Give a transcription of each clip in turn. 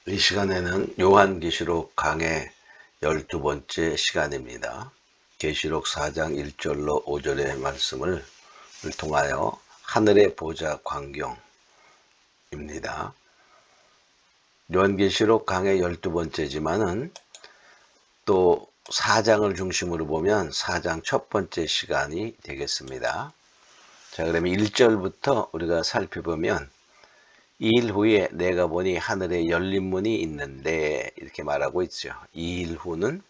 이 시간에는 요한계시록 강의 12번째 시간입니다. 계시록 4장 1절로 5절의 말씀을 통하여 하늘의 보좌 광경입니다. 요한계시록 강의 12번째지만은 또 4장을 중심으로 보면 4장 첫 번째 시간이 되겠습니다. 자, 그러면 1절부터 우리가 살펴보면 이 일 후에 내가 보니 하늘에 열린 문이 있는데 이렇게 말하고 있죠. 이 일 후는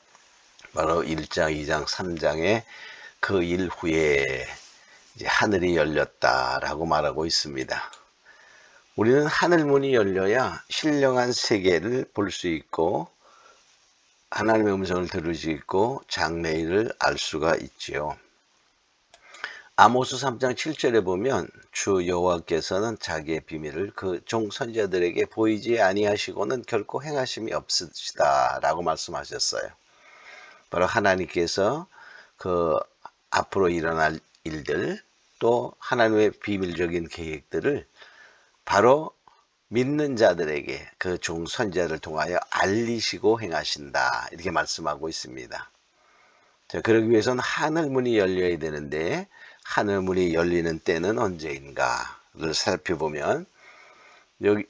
바로 1장, 2장, 3장의 그 일 후에 이제 하늘이 열렸다라고 말하고 있습니다. 우리는 하늘 문이 열려야 신령한 세계를 볼 수 있고 하나님의 음성을 들을 수 있고 장래일을 알 수가 있지요. 아모스 3장 7절에 보면 주 여호와께서는 자기의 비밀을 그 종 선지자들에게 보이지 아니하시고는 결코 행하심이 없으시다 라고 말씀하셨어요. 바로 하나님께서 그 앞으로 일어날 일들 또 하나님의 비밀적인 계획들을 바로 믿는 자들에게 그 종 선지자를 통하여 알리시고 행하신다 이렇게 말씀하고 있습니다. 자, 그러기 위해서는 하늘문이 열려야 되는데 하늘문이 열리는 때는 언제인가를 살펴보면 여기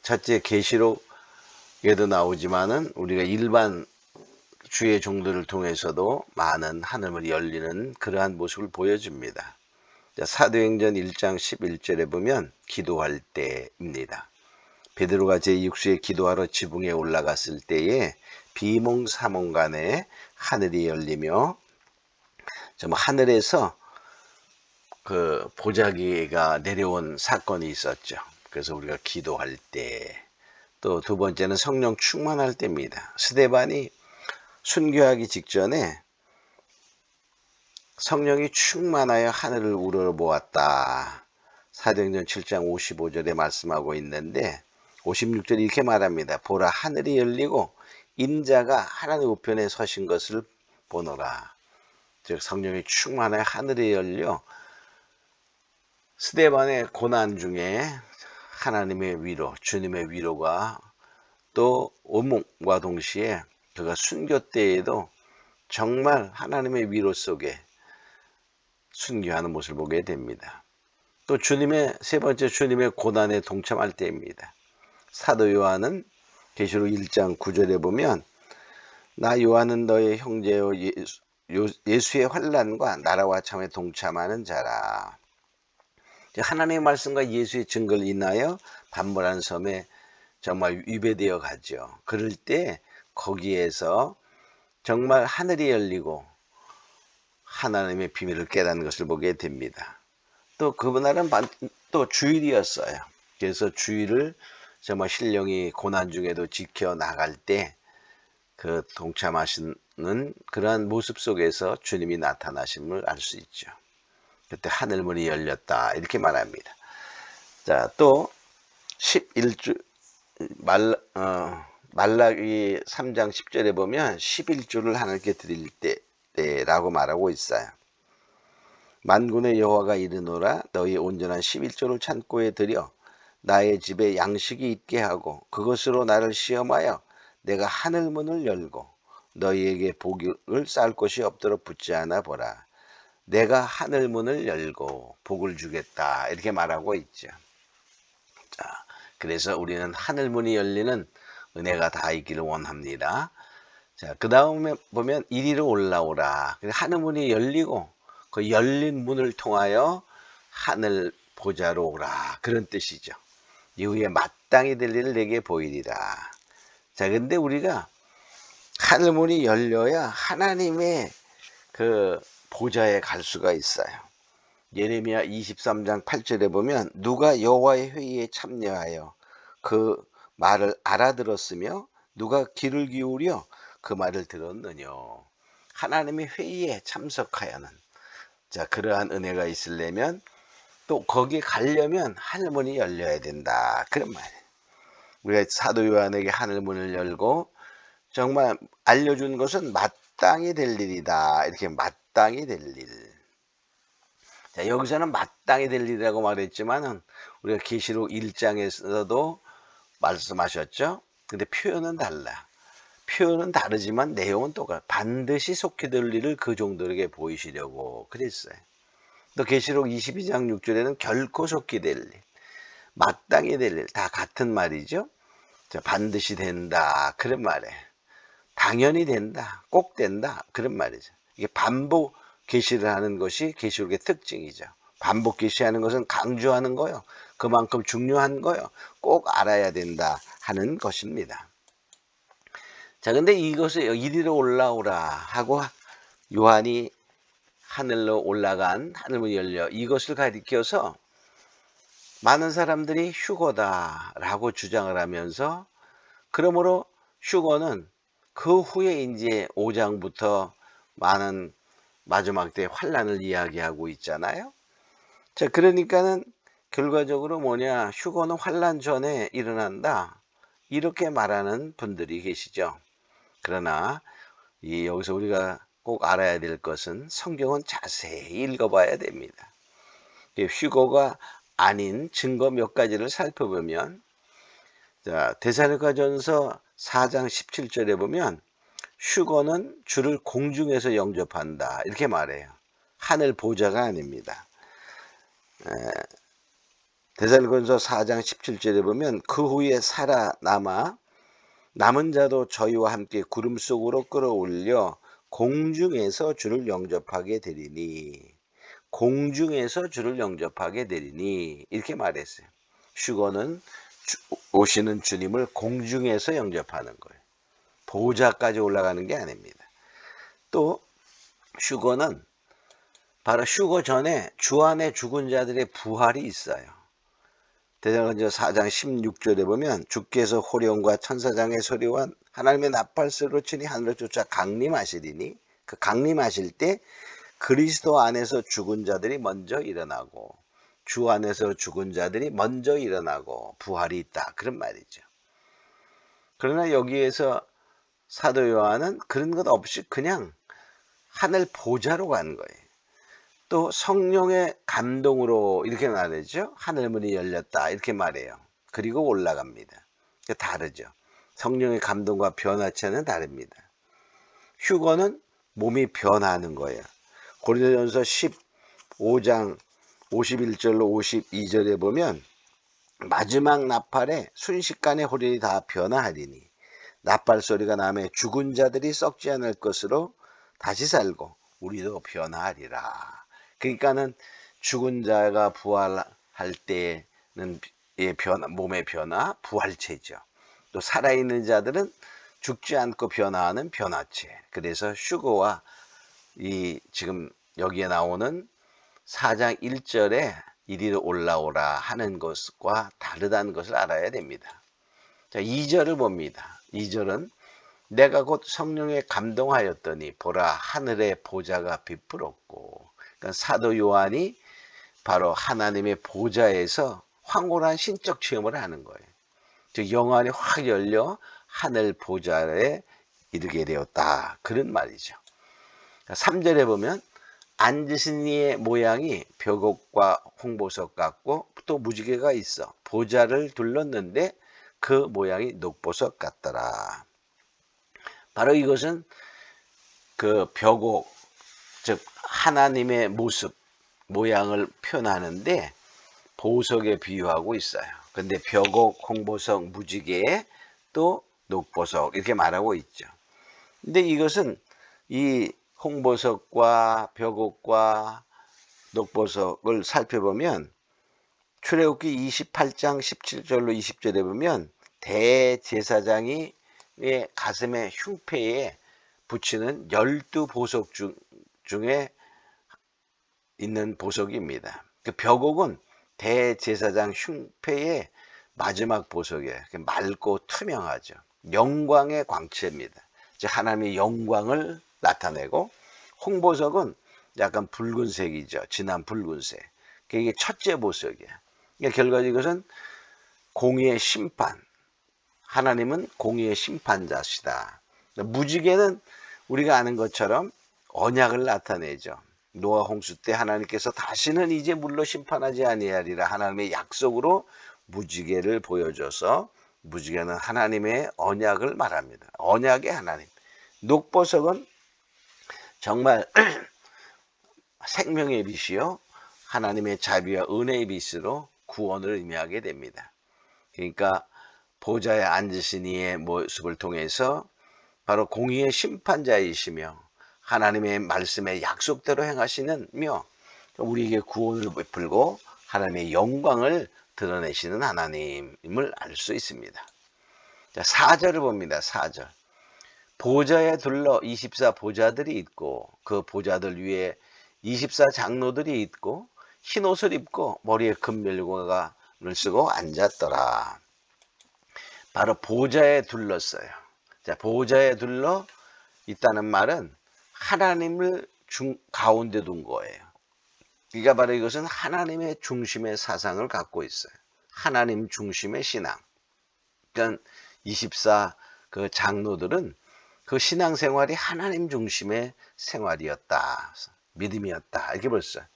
첫째 계시록에도 나오지만은 우리가 일반 주의 종들을 통해서도 많은 하늘문이 열리는 그러한 모습을 보여줍니다. 자, 사도행전 1장 11절에 보면 기도할 때입니다. 베드로가 제6수에 기도하러 지붕에 올라갔을 때에 비몽사몽간에 하늘이 열리며 좀 하늘에서 그 보자기가 내려온 사건이 있었죠. 그래서 우리가 기도할 때, 또 두 번째는 성령 충만할 때입니다. 스데반이 순교하기 직전에 성령이 충만하여 하늘을 우러보았다. 사도행전 7장 55절에 말씀하고 있는데 56절 이렇게 말합니다. 보라 하늘이 열리고 인자가 하나님 우편에 서신 것을 보노라. 즉 성령이 충만하여 하늘이 열려 스데반의 고난 중에 하나님의 위로, 주님의 위로가 또 오목과 동시에 그가 순교 때에도 정말 하나님의 위로 속에 순교하는 모습을 보게 됩니다. 또 주님의 세 번째 주님의 고난에 동참할 때입니다. 사도 요한은 계시록 1장 9절에 보면 나 요한은 너의 형제요 예수의 환난과 나라와 참에 동참하는 자라. 하나님의 말씀과 예수의 증거를 인하여 반모란 섬에 정말 위배되어 가죠. 그럴 때 거기에서 정말 하늘이 열리고 하나님의 비밀을 깨닫는 것을 보게 됩니다. 또 그날은 또 주일이었어요. 그래서 주일을 정말 신령이 고난 중에도 지켜 나갈 때 그 동참하시는 그러한 모습 속에서 주님이 나타나심을 알 수 있죠. 그때 하늘문이 열렸다 이렇게 말합니다. 자, 또 11주 말라기 3장 10절에 보면 11주를 하나님께 드릴 때라고 말하고 있어요. 만군의 여호와가 이르노라 너희 온전한 11조를 창고에 들여 나의 집에 양식이 있게 하고 그것으로 나를 시험하여 내가 하늘문을 열고 너희에게 복을 쌓을 곳이 없도록 붙지 않아 보라. 내가 하늘문을 열고 복을 주겠다 이렇게 말하고 있죠. 자, 그래서 우리는 하늘문이 열리는 은혜가 다 있기를 원합니다. 자, 그 다음에 보면 이리로 올라오라. 하늘문이 열리고 그 열린 문을 통하여 하늘 보좌로 오라 그런 뜻이죠. 이후에 마땅히 될 일을 내게 보이리라. 자, 근데 우리가 하늘문이 열려야 하나님의 그 보좌에 갈 수가 있어요. 예레미야 23장 8절에 보면 누가 여호와의 회의에 참여하여 그 말을 알아들었으며 누가 귀를 기울여 그 말을 들었느냐. 하나님의 회의에 참석하여는 자 그러한 은혜가 있으려면 또 거기 가려면 하늘문이 열려야 된다 그런 말이에요. 우리가 사도 요한에게 하늘문을 열고 정말 알려준 것은 마땅히 될 일이다 이렇게 마땅히 될 일. 자, 여기서는 마땅히 될 일이라고 말했지만은 우리가 계시록 1장에서도 말씀하셨죠. 근데 표현은 달라. 표현은 다르지만 내용은 똑같아. 반드시 속히 될 일을 그 종들에게 보이시려고 그랬어요. 또 계시록 22장 6절에는 결코 속히 될 일, 마땅히 될 일, 다 같은 말이죠. 반드시 된다 그런 말에, 당연히 된다, 꼭 된다 그런 말이죠. 이게 반복 계시를 하는 것이 계시록의 특징이죠. 반복 계시하는 것은 강조하는 거요, 그만큼 중요한 거요, 꼭 알아야 된다 하는 것입니다. 자, 근데 이것을 이리로 올라오라 하고 요한이 하늘로 올라간, 하늘문이 열려, 이것을 가리켜서 많은 사람들이 휴거다라고 주장을 하면서, 그러므로 휴거는 그 후에 이제 5장부터 많은 마지막 때 환란을 이야기하고 있잖아요. 자, 그러니까는 결과적으로 뭐냐, 휴거는 환란 전에 일어난다 이렇게 말하는 분들이 계시죠. 그러나 여기서 우리가 꼭 알아야 될 것은 성경은 자세히 읽어봐야 됩니다. 휴거가 아닌 증거 몇 가지를 살펴보면, 자, 데살로니가전서 4장 17절에 보면 휴거는 주를 공중에서 영접한다 이렇게 말해요. 하늘 보좌가 아닙니다. 데살로니가전서 4장 17절에 보면 그 후에 살아남아 남은 자도 저희와 함께 구름 속으로 끌어올려 공중에서 주를 영접하게 되리니, 공중에서 주를 영접하게 되리니 이렇게 말했어요. 휴거는 오시는 주님을 공중에서 영접하는 거예요. 보좌까지 올라가는 게 아닙니다. 또 휴거는 바로 휴거 전에 주 안에 죽은 자들의 부활이 있어요. 데살로니가전서 4장 16절에 보면 주께서 호령과 천사장의 소리와 하나님의 나팔소리로 치니 하늘을 쫓아 강림하시리니, 그 강림하실 때 그리스도 안에서 죽은 자들이 먼저 일어나고, 주 안에서 죽은 자들이 먼저 일어나고 부활이 있다 그런 말이죠. 그러나 여기에서 사도 요한은 그런 것 없이 그냥 하늘 보좌로 간 거예요. 또 성령의 감동으로 이렇게 말하죠. 하늘문이 열렸다 이렇게 말해요. 그리고 올라갑니다. 다르죠. 성령의 감동과 변화체는 다릅니다. 휴거는 몸이 변하는 거예요. 고린도전서 15장 51절로 52절에 보면 마지막 나팔에 순식간에 호련이 다 변화하리니 나팔 소리가 나매 죽은 자들이 썩지 않을 것으로 다시 살고 우리도 변화하리라. 그러니까는 죽은 자가 부활할 때는 몸의 변화, 부활체죠. 또 살아있는 자들은 죽지 않고 변화하는 변화체. 그래서 휴거와 지금 여기에 나오는 4장 1절에 이리로 올라오라 하는 것과 다르다는 것을 알아야 됩니다. 자, 2절을 봅니다. 2절은 내가 곧 성령에 감동하였더니 보라 하늘의 보좌가 비풀었고, 그러니까 사도 요한이 바로 하나님의 보좌에서 황홀한 신적 체험을 하는 거예요. 즉 영안이 확 열려 하늘 보좌에 이르게 되었다 그런 말이죠. 3절에 보면 앉으신 이의 모양이 벽옥과 홍보석 같고 또 무지개가 있어 보좌를 둘렀는데 그 모양이 녹보석 같더라. 바로 이것은 그 벽옥, 즉 하나님의 모습, 모양을 표현하는데 보석에 비유하고 있어요. 근데 벽옥, 홍보석, 무지개, 또 녹보석 이렇게 말하고 있죠. 근데 이것은 이 홍보석과 벽옥과 녹보석을 살펴보면 출애굽기 28장 17절로 20절에 보면 대제사장이 가슴에 흉패에 붙이는 12보석 중에 있는 보석입니다. 그 벽옥은 대제사장 흉패의 마지막 보석이에요. 맑고 투명하죠. 영광의 광채입니다. 즉 하나님의 영광을 나타내고, 홍보석은 약간 붉은색이죠. 진한 붉은색. 이게 첫째 보석이에요. 그러니까 결과적으로 이것은 공의의 심판. 하나님은 공의의 심판자시다. 무지개는 우리가 아는 것처럼 언약을 나타내죠. 노아 홍수 때 하나님께서 다시는 이제 물로 심판하지 아니하리라 하나님의 약속으로 무지개를 보여줘서 무지개는 하나님의 언약을 말합니다. 언약의 하나님. 녹보석은 정말 생명의 빛이요 하나님의 자비와 은혜의 빛으로 구원을 의미하게 됩니다. 그러니까 보좌에 앉으신 이의 모습을 통해서 바로 공의의 심판자이시며 하나님의 말씀의 약속대로 행하시는며 우리에게 구원을 베풀고 하나님의 영광을 드러내시는 하나님을 알 수 있습니다. 자, 4절을 봅니다. 4절. 보좌에 둘러 24 보좌들이 있고 그 보좌들 위에 24 장로들이 있고 흰 옷을 입고 머리에 금면류관을 쓰고 앉았더라. 바로 보좌에 둘렀어요. 자, 보좌에 둘러 있다는 말은 하나님을 가운데 둔 거예요. 그러니까 바로 이것은 하나님의 중심의 사상을 갖고 있어요. 하나님 중심의 신앙. 그러니까 24 그 장로들은 그 신앙생활이 하나님 중심의 생활이었다. 믿음이었다. 이렇게 볼 수 있어요.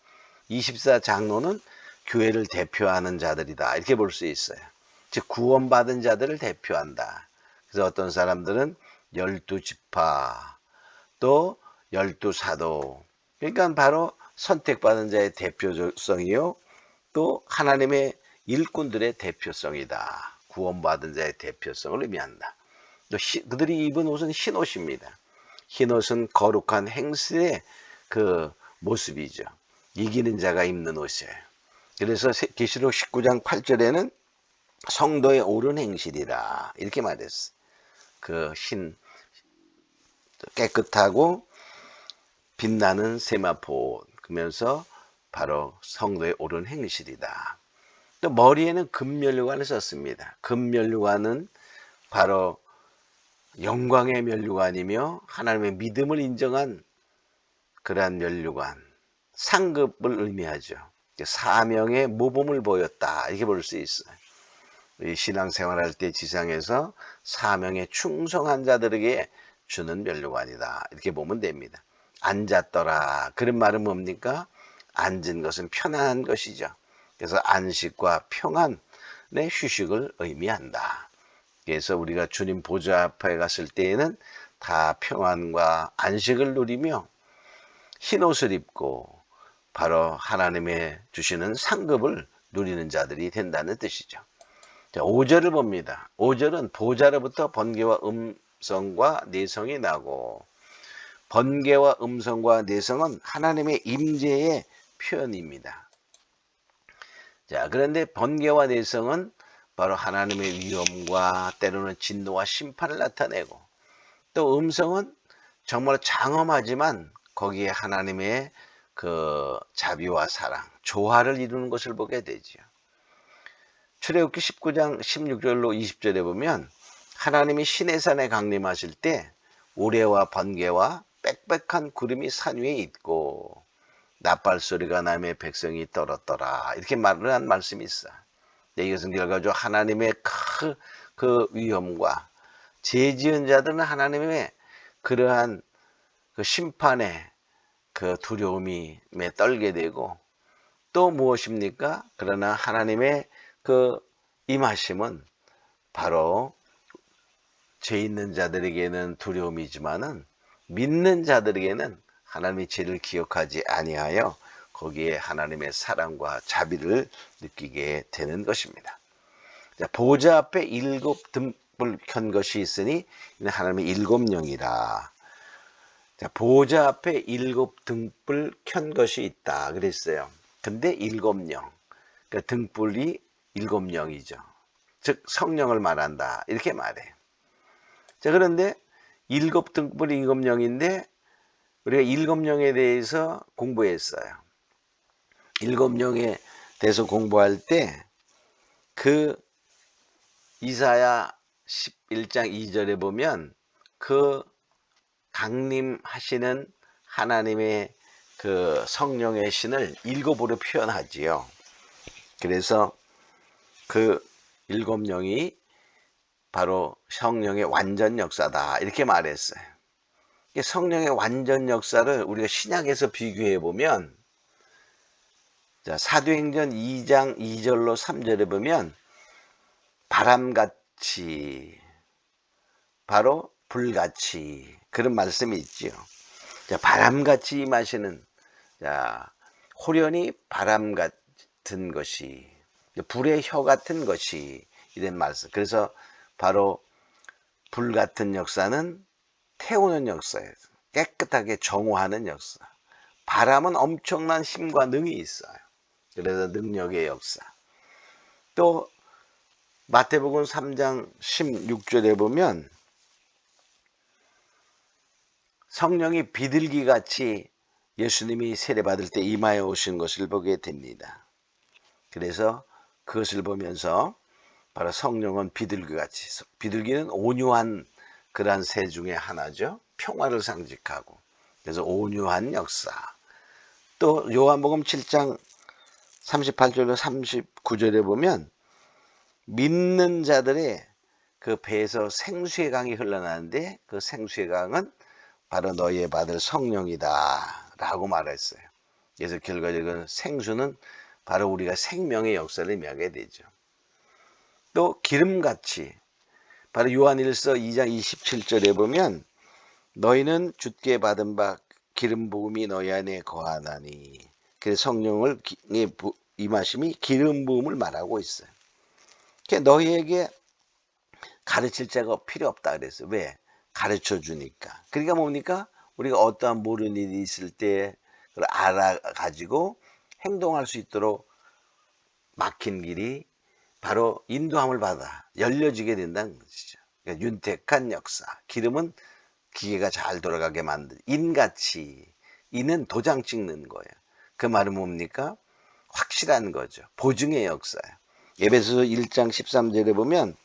24 장로는 교회를 대표하는 자들이다. 이렇게 볼 수 있어요. 즉 구원받은 자들을 대표한다. 그래서 어떤 사람들은 12지파 또 12사도 그러니까 바로 선택받은 자의 대표성이요 또 하나님의 일꾼들의 대표성이다. 구원받은 자의 대표성을 의미한다. 또 그들이 입은 옷은 흰옷입니다. 흰옷은 거룩한 행실의 그 모습이죠. 이기는 자가 입는 옷이에요. 그래서 계시록 19장 8절에는 성도의 옳은 행실이라 이렇게 말했어요. 그 깨끗하고 빛나는 세마포 그러면서 바로 성도의 옳은 행실이다. 또 머리에는 금면류관을 썼습니다. 금면류관은 바로 영광의 면류관이며 하나님의 믿음을 인정한 그러한 면류관, 상급을 의미하죠. 사명의 모범을 보였다 이렇게 볼 수 있어요. 신앙생활할 때 지상에서 사명에 충성한 자들에게 주는 면류관이다 이렇게 보면 됩니다. 앉았더라 그런 말은 뭡니까? 앉은 것은 편안한 것이죠. 그래서 안식과 평안의 휴식을 의미한다. 그래서 우리가 주님 보좌 앞에 갔을 때에는 다 평안과 안식을 누리며 흰옷을 입고 바로 하나님의 주시는 상급을 누리는 자들이 된다는 뜻이죠. 자, 5절을 봅니다. 5절은 보좌로부터 번개와 음성과 내성이 나고 번개와 음성과 내성은 하나님의 임재의 표현입니다. 자, 그런데 번개와 내성은 바로 하나님의 위엄과 때로는 진노와 심판을 나타내고 또 음성은 정말 장엄하지만 거기에 하나님의 그 자비와 사랑, 조화를 이루는 것을 보게 되죠. 출애굽기 19장 16절로 20절에 보면 하나님이 시내산에 강림하실 때 우레와 번개와 빽빽한 구름이 산 위에 있고 나팔 소리가 나며 백성이 떨었더라 이렇게 말을 한 말씀이 있어요. 이것은 결과적으로 하나님의 그 위엄과 죄 지은 자들은 하나님의 그러한 그 심판의 그 두려움에 떨게 되고 또 무엇입니까? 그러나 하나님의 그 임하심은 바로 죄 있는 자들에게는 두려움이지만은 믿는 자들에게는 하나님의 죄를 기억하지 아니하여 거기에 하나님의 사랑과 자비를 느끼게 되는 것입니다. 자, 보좌 앞에 7 등불 켠 것이 있으니 하나님의 7 영이라. 자, 보좌 앞에 7 등불 켠 것이 있다 그랬어요. 근데 7 영. 그러니까 등불이 7 영이죠. 즉 성령을 말한다 이렇게 말해요. 자, 그런데 7 등불이 7 영인데 우리가 7 영에 대해서 공부했어요. 7 영에 대해서 공부할 때 그 이사야 11장 2절에 보면 그 강림하시는 하나님의 그 성령의 신을 7으로 표현하지요. 그래서 그 7 영이 바로 성령의 완전 역사다 이렇게 말했어요. 성령의 완전 역사를 우리가 신약에서 비교해 보면 자, 사도행전 2장 2절로 3절에 보면 바람같이 바람같이, 바로 불같이, 그런 말씀이 있지요. 자, 바람같이 임하시는, 자, 호련히 바람 같은 것이, 불의 혀 같은 것이, 이런 말씀. 그래서 바로 불 같은 역사는 태우는 역사예요. 깨끗하게 정화하는 역사. 바람은 엄청난 힘과 능이 있어요. 그래서 능력의 역사. 또 마태복음 3장 16절에 보면 성령이 비둘기같이 예수님이 세례받을 때 이마에 오신 것을 보게 됩니다. 그래서 그것을 보면서 바로 성령은 비둘기같이, 비둘기는 온유한 그러한 새 중에 하나죠. 평화를 상징하고. 그래서 온유한 역사. 또 요한복음 7장 38절로 39절에 보면 믿는 자들의 그 배에서 생수의 강이 흘러나는데 그 생수의 강은 바로 너희의 받을 성령이다 라고 말했어요. 그래서 결과적으로 생수는 바로 우리가 생명의 역사를 의미하게 되죠. 또 기름같이, 바로 요한일서 2장 27절에 보면 너희는 주께 받은 바 기름 부음이 너희 안에 거하나니, 그래서 성령을 임하심이 기름 부음을 말하고 있어요. 그러니까 너희에게 가르칠 자가 필요 없다 그랬어요. 왜? 가르쳐 주니까. 그러니까 뭡니까? 우리가 어떠한 모르는 일이 있을 때 그걸 알아가지고 행동할 수 있도록 막힌 길이 바로 인도함을 받아 열려지게 된다는 것이죠. 그러니까 윤택한 역사. 기름은 기계가 잘 돌아가게 만든, 인같이, 인은 도장 찍는 거예요. 그 말은 뭡니까? 확실한 거죠. 보증의 역사예요. 에베소서 1장 13절에 보면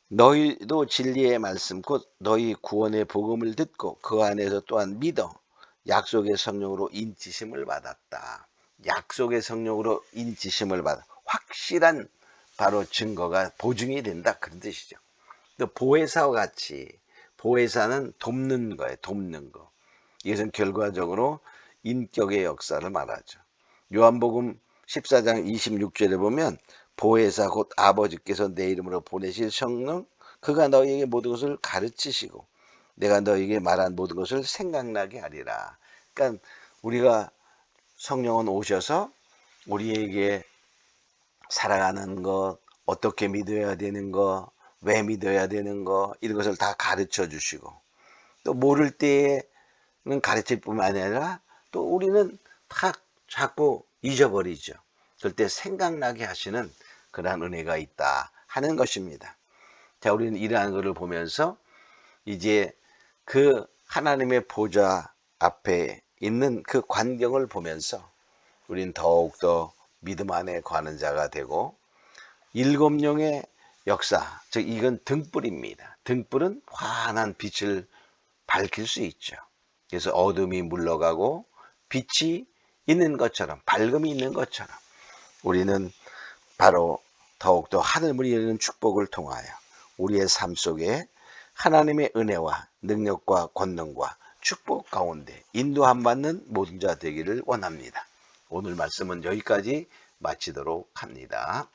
너희도 진리의 말씀 곧 너희 구원의 복음을 듣고 그 안에서 또한 믿어 약속의 성령으로 인치심을 받았다. 약속의 성령으로 인치심을 받아 확실한 바로 증거가 보증이 된다, 그런 뜻이죠. 또 보혜사와 같이, 보혜사는 돕는 거예요. 돕는 거. 이것은 결과적으로 인격의 역사를 말하죠. 요한복음 14장 26절에 보면 보혜사 곧 아버지께서 내 이름으로 보내실 성령 그가 너희에게 모든 것을 가르치시고 내가 너희에게 말한 모든 것을 생각나게 하리라. 그러니까 우리가 성령은 오셔서 우리에게 살아가는 것, 어떻게 믿어야 되는 것, 왜 믿어야 되는 것, 이런 것을 다 가르쳐 주시고 또 모를 때는 가르칠 뿐만 아니라 또 우리는 다 자꾸 잊어버리죠. 그럴 때 생각나게 하시는 그러한 은혜가 있다 하는 것입니다. 자, 우리는 이러한 것을 보면서 이제 그 하나님의 보좌 앞에 있는 그 광경을 보면서 우리는 더욱더 믿음 안에 거하는 자가 되고, 일곱 영의 역사, 즉 이건 등불입니다. 등불은 환한 빛을 밝힐 수 있죠. 그래서 어둠이 물러가고 빛이 있는 것처럼, 밝음이 있는 것처럼 우리는 바로 더욱더 하늘문이 열리는 축복을 통하여 우리의 삶 속에 하나님의 은혜와 능력과 권능과 축복 가운데 인도함 받는 모든 자 되기를 원합니다. 오늘 말씀은 여기까지 마치도록 합니다.